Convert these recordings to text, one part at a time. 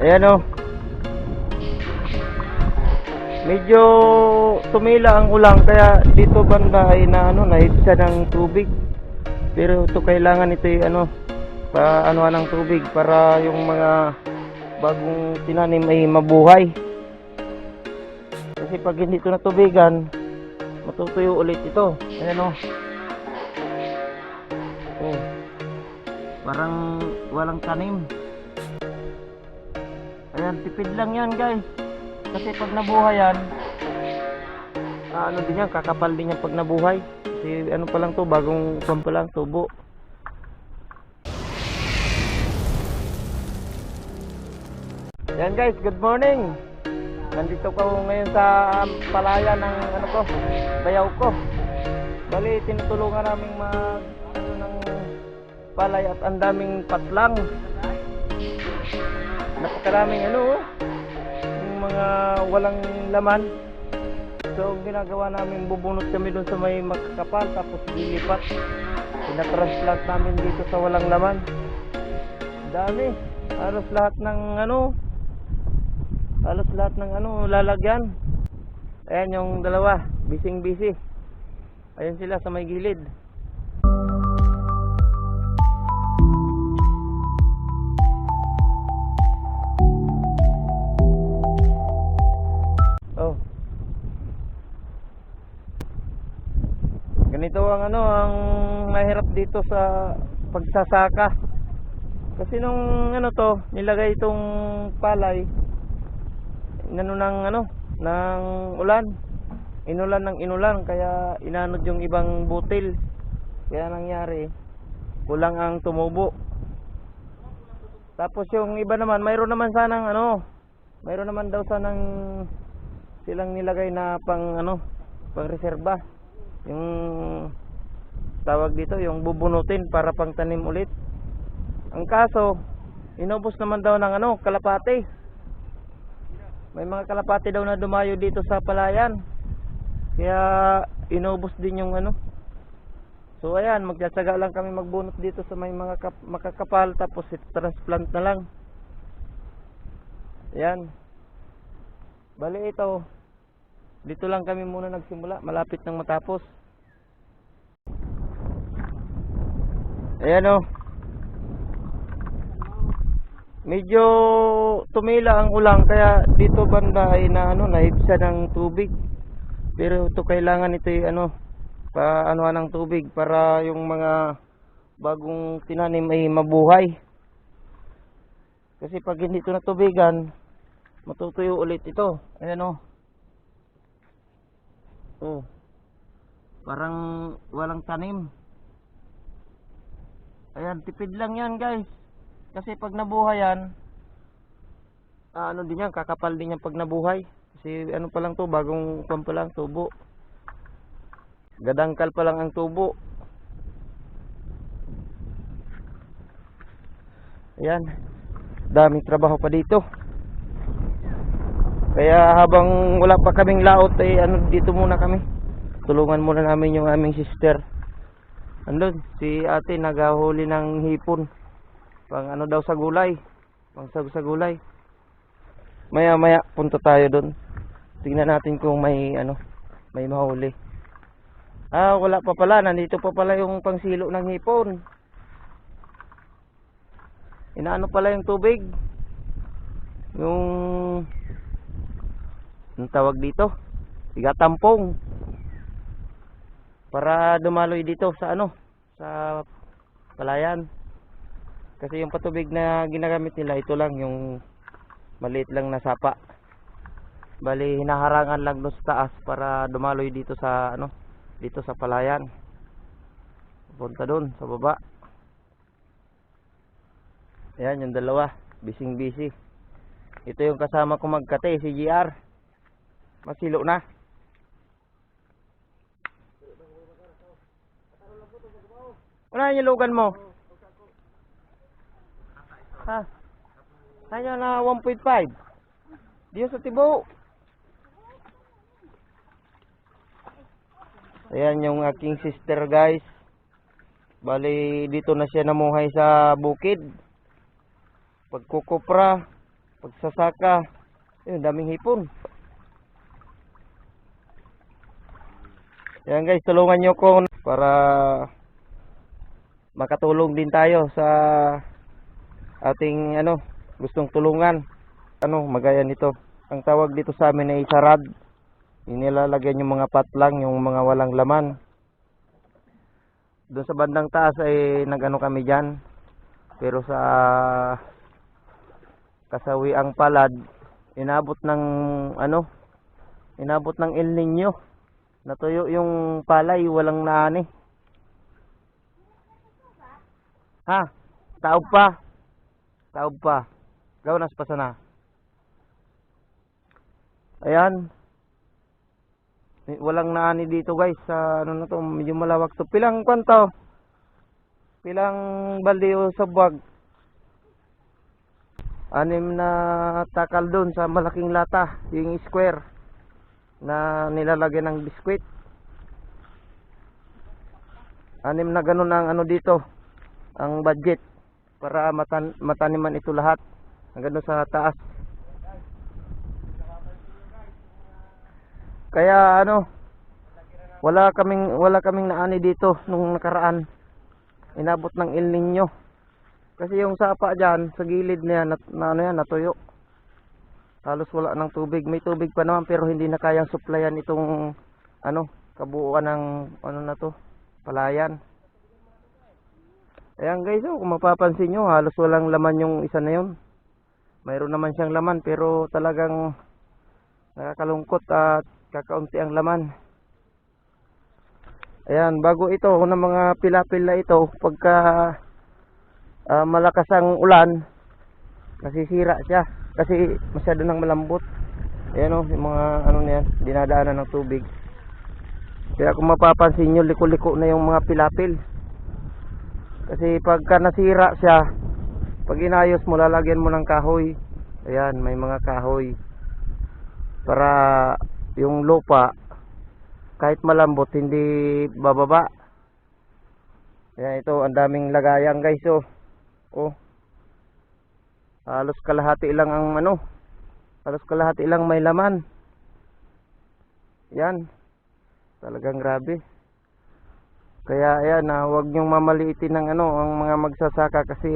Ayan o. Medyo tumila ang ulan kaya dito banda ay nahibsa ng tubig. Pero ito kailangan ito paanuhan ng tubig para yung mga bagong tinanim ay mabuhay. Kasi pag hindi ito natubigan, matutuyo ulit ito. Ayan o. Oh. Parang walang tanim. Ayan, tipid lang yan guys. Kasi pag nabuhay yan, din yan, kakapal din yan pag nabuhay. Kasi pa lang to, bagong pa lang, tubo. Ayan guys, good morning. Nandito ko ngayon sa palayan ng bayaw ko. Bali, tinutulungan namin ng palay at ang daming patlang. Napakaraming yung mga walang laman. So ginagawa namin, bubunot kami doon sa may makakapal, tapos lilipat. Pinatransplant namin dito sa walang laman. Dami. Halos lahat ng lalagyan. Ayan yung dalawa, bising busy. Ayan sila sa may gilid. Ganito ang mahirap dito sa pagsasaka. Kasi nung nilagay itong palay ng ulan. Inulan ng inulan kaya inanod yung ibang butil. Kaya nangyari, kulang ang tumubo. Tapos yung iba naman, mayroon naman daw sanang silang nilagay na pang reserba. Yung tawag dito, yung bubunutin para pang tanim ulit. Ang kaso, inubos naman daw ng kalapati. May mga kalapati daw na dumayo dito sa palayan. Kaya inubos din yung So ayan, magtsatsaga lang kami magbunot dito sa may mga makakapal, tapos transplant na lang. Ayan. Bali ito, dito lang kami muna nagsimula, malapit nang matapos. Ayan o. Medyo tumila ang ulan kaya dito banda ay nahibsa ng tubig. Pero ito kailangan ito paanuhan ng tubig para yung mga bagong tinanim ay mabuhay. Kasi pag hindi ito natubigan, matutuyo ulit ito. Ayan o. Oh. Parang walang tanim. Ayan, tipid lang yan guys. Kasi pag nabuhay yan, din yan, kakapal din yan pag nabuhay. Kasi pa lang to, bagong pa lang, tubo. Gadangkal pa lang ang tubo. Ayan, daming trabaho pa dito. Kaya habang wala pa kaming laot ay dito muna kami. Tulungan muna namin yung aming sister. Andun, si ate naghahuli ng hipon. Pang daw sa gulay. Pang sa gulay. Maya maya punta tayo doon. Tingnan natin kung may mahuli. Wala pa pala, nandito pa pala yung pangsilo ng hipon. Inaano pala yung tubig. Yung tawag dito, igatampong. Para dumaloy dito sa sa palayan. Kasi yung patubig na ginagamit nila, ito lang yung maliit lang na sapa. Bali hinaharangan lang doon sa taas para dumaloy dito sa dito sa palayan. Punta doon sa baba. Ayan yung dalawa, bising busy. Ito yung kasama ko magkate, si GR. Masilo na. Ano yung lugan mo? Ha? Kanya na 1.5. Diyo sa tibo. Ayan yung aking sister guys. Bali dito na siya namuhay sa bukid. Pagkukupra, pagsasaka. Ayun, daming hipon. Yan guys, tulungan nyo ko para makatulong din tayo sa ating gustong tulungan. Magaya nito. Ang tawag dito sa amin ay sarad. Inilalagyan yung mga patlang, yung mga walang laman. Doon sa bandang taas ay kami dyan. Pero sa kasawiang palad, inabot ng El Nino. Natuyo yung palay, walang naani. Ha? Taob pa. Gawanas pa sana. Ayan. Walang naani dito guys. Sa na to, medyo malawak to. Pilang kwanto? Pilang balde o sabwag? 6 na takal doon sa malaking lata, yung square na nilalagyan ng biskwit. 6 na ganun ang dito, ang budget para mataniman ito lahat hanggang sa taas. Kaya wala kaming naani dito nung nakaraan. Inabot ng El Nino. Kasi yung sapa diyan sa gilid na yan, natuyo. Halos wala ng tubig. May tubig pa naman pero hindi na kayang supplyan itong kabuuan ng palayan. Ayan guys, kung mapapansin nyo, halos walang laman yung isa na yun. Mayroon naman siyang laman pero talagang nakakalungkot at kakaunti ang laman. Ayan, bago ito ng mga pilapil na ito, pagka malakas ang ulan, nasisira siya kasi masyado nang malambot. Ayan yung mga niyan, dinadaanan ng tubig. Kaya kung mapapansin nyo, liko-liko na yung mga pilapil. Kasi pagka nasira siya, pag inayos mo, lalagyan mo ng kahoy. Ayan, may mga kahoy para yung lupa kahit malambot hindi bababa. Ayan, ito ang daming lagayan guys. Halos kalahati lang may laman. Yan, talagang grabe. Kaya ayan, huwag nyong mamaliitin ng ang mga magsasaka kasi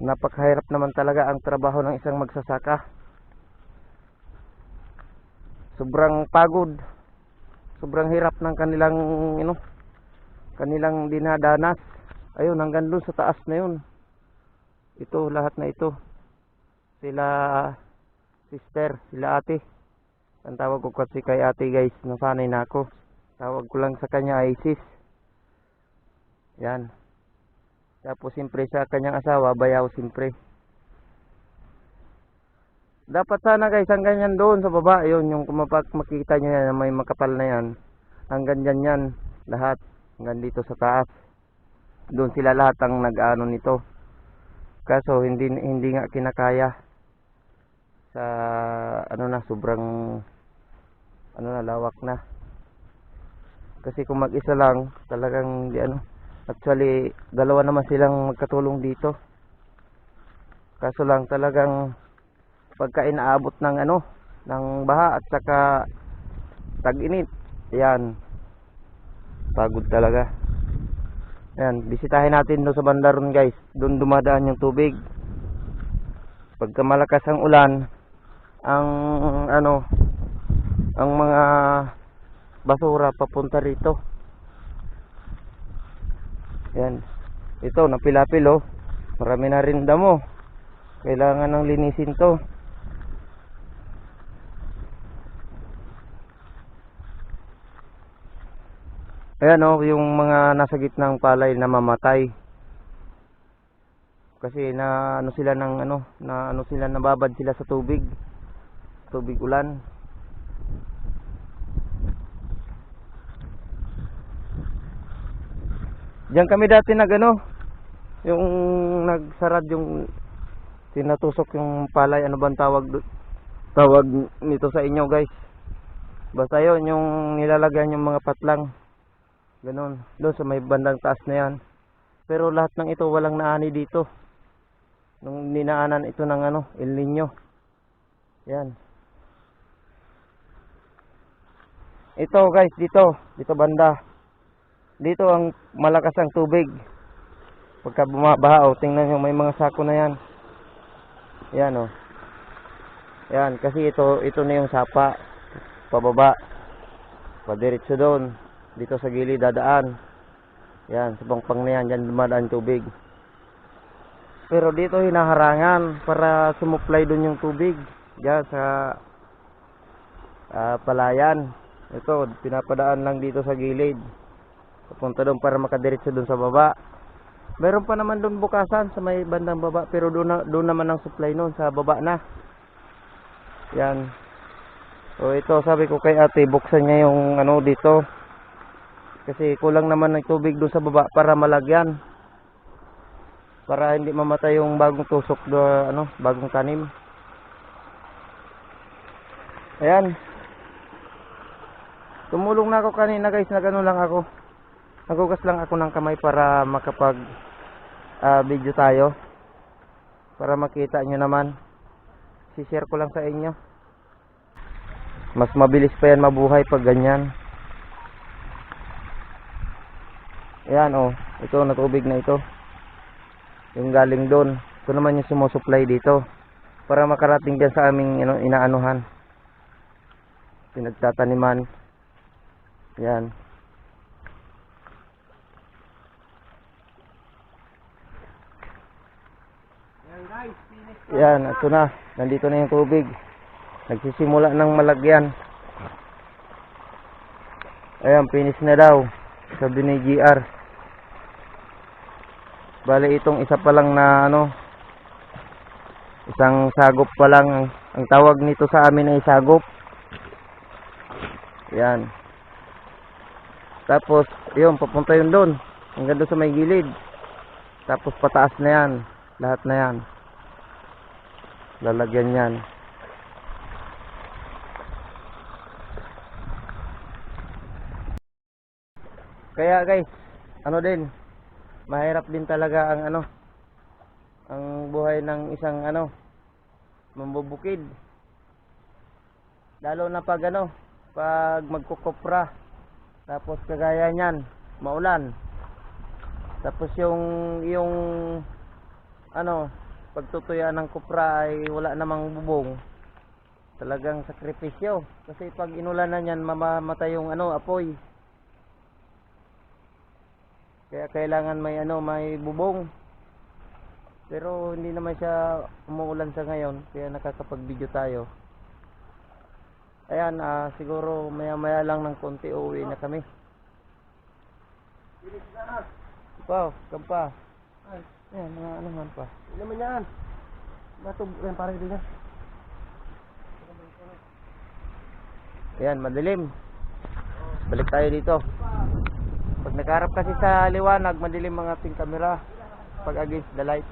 napakahirap naman talaga ang trabaho ng isang magsasaka. Sobrang pagod, sobrang hirap ng kanilang dinadanas. Ayun, hanggang doon sa taas na yun. Ito, lahat na ito. Sila sister, sila ate. Ang tawag ko kasi kay ate guys, nasanay na ako. Tawag ko lang sa kanya ay sis. Yan. Tapos siyempre sa kanyang asawa, bayaw siyempre. Dapat sana guys, ang ganyan doon sa baba, yun, yung makikita nyo yan, may makapal na yan. Hanggang dyan yan, lahat. Hanggang dito sa taas. Doon sila lahat ang nag-ano nito. Kaso hindi nga kinakaya. Sa sobrang lawak na. Kasi kung mag-isa lang, talagang actually, dalawa naman silang magkatulong dito. Kaso lang talagang pagka inaabot ng ng baha at saka tag-init, ayan, pagod talaga. Ayan, bisitahin natin doon sa bandaron guys, doon dumadaan yung tubig. Pagka malakas ang ulan, ang mga basura papunta rito. Ayan, ito napilapil marami na rin damo, kailangan ng linisin to. Ayan yung mga nasa gitnang palay na mamatay. Kasi nababad sila sa tubig ulan. Diyan kami dati yung nagsarad, yung tinatusok yung palay. Ano bang tawag nito sa inyo guys? Basta yun, yung nilalagyan yung mga patlang. Ganon, doon sa may bandang taas na yan. Pero lahat ng ito walang naani dito. nung ninaanan ito ng ano, El Nino. Yan. Ito guys, dito banda. Dito ang malakas ang tubig. Pagka bumabaha, tingnan nyo, may mga sako na yan. Yan oh. Yan, kasi ito na yung sapa. Pababa. Padiretso doon. Dito sa gilid dadaan. Yan, sa pangpang na yan, dyan dumadaan tubig. Pero dito hinaharangan para sumupply doon yung tubig. Diyan sa palayan. Ito, pinapadaan lang dito sa gilid. Papunta doon para makadiretso doon sa baba. Meron pa naman doon bukasan sa may bandang baba. Pero doon naman ang supply noon sa baba na. Yan. So ito, sabi ko kay ate, buksan niya yung ano dito. Kasi kulang naman ng tubig doon sa baba para malagyan. Para hindi mamatay yung bagong tusok do, ano, bagong tanim. Ayan. Tumulong na ako kanina guys, nagano lang ako. Nagugas lang ako ng kamay para makapag video tayo. Para makita nyo naman. Si-share ko lang sa inyo. Mas mabilis pa yan mabuhay pag ganyan. Ayan oh, ito natubig na ito. Yung galing doon. Ito naman yung sumusupply dito. Para makarating dyan sa aming inaanuhan. Pinagtataniman. Yan. Yan, ito na. Nandito na yung tubig. Nagsisimula ng malagyan. Ayan, finish na daw. Sabi ni GR. Bale itong isa pa lang na ano, isang sagop pa lang. Ang tawag nito sa amin ay sagop. Yan. Tapos yun, papunta yun doon hanggang doon sa may gilid. Tapos pataas na yan. Lahat na yan lalagyan yan. Kaya guys, ano din, mahirap din talaga ang ano, ang buhay ng isang ano, mambubukid. Lalo na pag ano, pag magkukopra. Tapos kagaya niyan, maulan. Tapos yung ano, pagtutuyaan ng kopra ay wala namang bubong. Talagang sakripisyo. Kasi pag inulanan yan, mamamatay yung ano, apoy. Kaya kailangan may ano, may bubong. Pero hindi naman siya umuulan sa ngayon, kaya nakakapag-video tayo. Ayan, siguro maya-maya lang ng konti uuwi na kami. Wow, kampa. Ayan, mga ano man pa. Hindi naman yan. Matug, yan parang din yan. Ayan, madilim. Balik tayo dito. Pag nakaharap kasi sa liwanag, madilim ang ating camera. Pag against the light.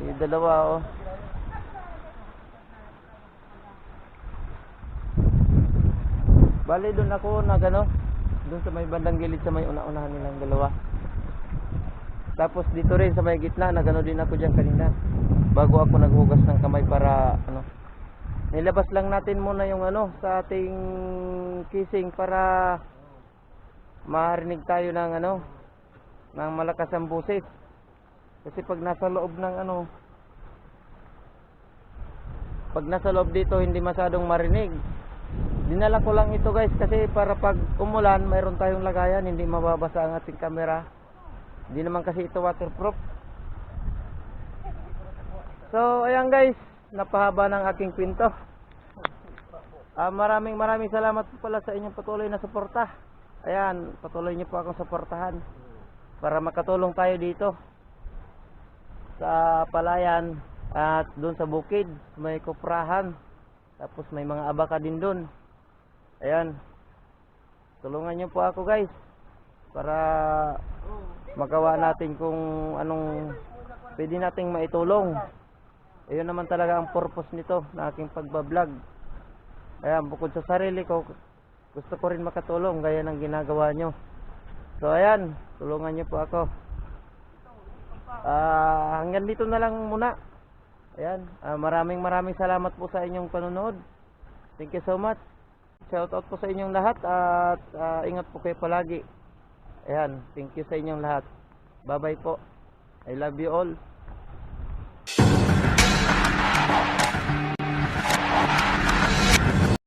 Yung dalawa oh. Bali doon ako nagano, doon sa may bandang gilid sa may una-unahan nilang dalawa. Tapos dito rin sa may gitna, nagano din ako diyan kanina. Bago ako naghugas ng kamay para ano. Nilabas lang natin muna yung ano sa ating kissing para marinig tayo ng ano, ng malakas ang boses. Kasi pag nasa loob ng ano, pag nasa loob dito hindi masyadong marinig. Dinala ko lang ito guys kasi para pag umulan mayroon tayong lagayan, hindi mababasa ang ating camera. Hindi naman kasi ito waterproof. So ayan guys, napahaba ng aking kwento. Maraming salamat po pala sa inyong patuloy na suporta. Ayan, patuloy niyo po akong suportahan para makatulong tayo dito sa palayan at doon sa bukid may kuprahan. Tapos may mga abaka din doon. Ayan. Tulungan niyo po ako guys para magawa natin kung anong pwede nating maitulong. Ayun naman talaga ang purpose nito na aking pagbablog. Ayan, bukod sa sarili ko, gusto ko rin makatulong gaya ng ginagawa nyo. So ayan, tulungan nyo po ako. Hanggang dito na lang muna. Ayan, maraming salamat po sa inyong panonood. Thank you so much. Shout out po sa inyong lahat at ingat po kayo palagi. Ayan, thank you sa inyong lahat. Bye bye po. I love you all.